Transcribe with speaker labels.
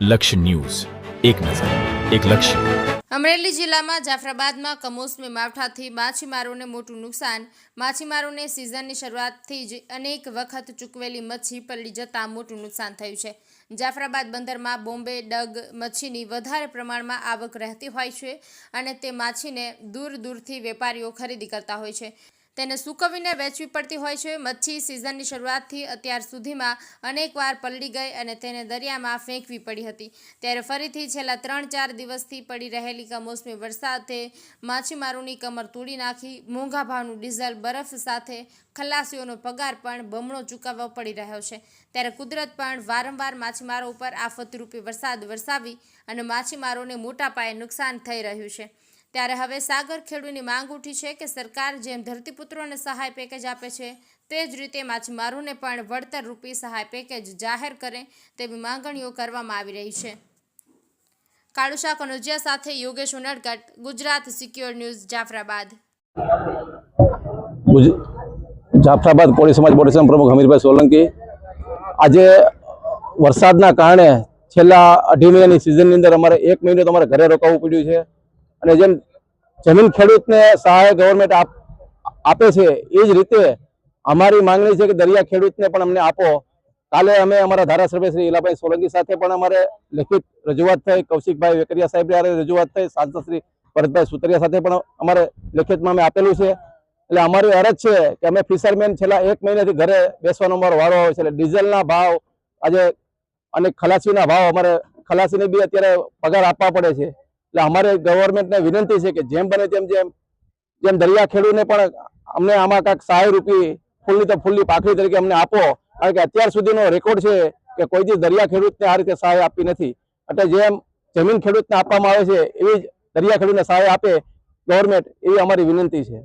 Speaker 1: લક્ષ્ય ન્યૂઝ, એક નજર, એક લક્ષ્ય.
Speaker 2: અમરેલી જિલ્લામાં જાફરાબાદમાં કમોસમી માવઠાથી માછીમારોને મોટું નુકસાન. માછીમારોને સિઝનની શરૂઆતથી જ અનેક વખત ચૂકવેલી મચ્છી પલળી જતાં મોટું નુકસાન થયું છે. જાફરાબાદ બંદરમાં બોમ્બે ડગ મચ્છીની વધારે પ્રમાણમાં આવક રહેતી હોય છે અને તે માછીને દૂર દૂરથી વેપારીઓ ખરીદી કરતા હોય છે. તેને સૂકવીને વેચવી પડતી હોય છે. મચ્છી સિઝનની શરૂઆતથી અત્યાર સુધીમાં અનેકવાર પલળી ગઈ અને તેને દરિયામાં ફેંકવી પડી હતી. ત્યારે ફરીથી છેલ્લા 3-4 દિવસથી પડી રહેલી કમોસમી વરસાદે માછીમારોની કમર તોડી નાખી. મોંઘા ભાવનું ડીઝલ, બરફ સાથે ખલાસીઓનો પગાર પણ બમણો ચૂકવવો પડી રહ્યો છે. ત્યારે કુદરત પણ વારંવાર માછીમારો ઉપર આફતરૂપી વરસાદ વરસાવી અને માછીમારોને મોટા પાયે નુકસાન થઈ રહ્યું છે. ત્યારે હવે સાગર ખેડૂની માંગ ઉઠી છે કે સરકાર જેમ ધરતીપુત્રોને સહાય પેકેજ આપે છે તે જ રીતે માછીમારોને પણ વળતર રૂપી સહાય પેકેજ જાહેર કરે તેવી માંગણીઓ કરવામાં આવી રહી છે. કાળુશા કનોજિયા સાથે યોગેશ ઉનડકટ, ગુજરાત સિક્યોર ન્યૂઝ, જાફરાબાદ.
Speaker 3: જાફરાબાદ કોળી સમાજ બોર્ડ પ્રમુખ હમીરભાઈ સોલંકી. આજે વરસાદના કારણે છેલ્લા 2.5 મહિનાની સિઝનની અંદર અમારે 1 મહિનો તમારે ઘરે રોકાવું પડ્યું છે. અને જેમ જમીન ખેડૂતને સહાય ગવર્મેન્ટ આપે છે એ જ રીતે અમારી માંગણી છે કે દરિયા ખેડૂતને પણ અમને આપો. કાલે અમે અમારા ધારાસભ્ય શ્રી ઈલાભાઈ સોલંકી સાથે પણ અમારે લેખિત રજૂઆત થઈ, કૌશિકભાઈ વેકરિયા સાહેબ રજૂઆત થઈ, સાંસદ શ્રી ભરતભાઈ સુતરિયા સાથે પણ અમારે લેખિતમાં અમે આપેલું છે. એટલે અમારી અરજ છે કે અમે ફિશરમેન છેલ્લા 1 મહિનાથી ઘરે બેસવાનો અમારો વારો આવે છે. એટલે ડીઝલના ભાવ આજે અને ખલાસીના ભાવ, અમારે ખલાસીને બી અત્યારે પગાર આપવા પડે છે. એટલે અમારે ગવર્મેન્ટને વિનંતી છે કે જેમ બને જેમ દરિયા ખેડૂતને પણ અમને આમાં કાંઈક સહાય રૂપી ફૂલની તો ફૂલની પાકડી તરીકે અમને આપો. કારણ કે અત્યાર સુધીનો રેકોર્ડ છે કે કોઈ દી દરિયા ખેડૂતને આ રીતે સહાય આપી નથી. એટલે જેમ જમીન ખેડૂતને આપવામાં આવે છે એવી જ દરિયા ખેડૂતને સહાય આપે ગવર્મેન્ટ, એવી અમારી વિનંતી છે.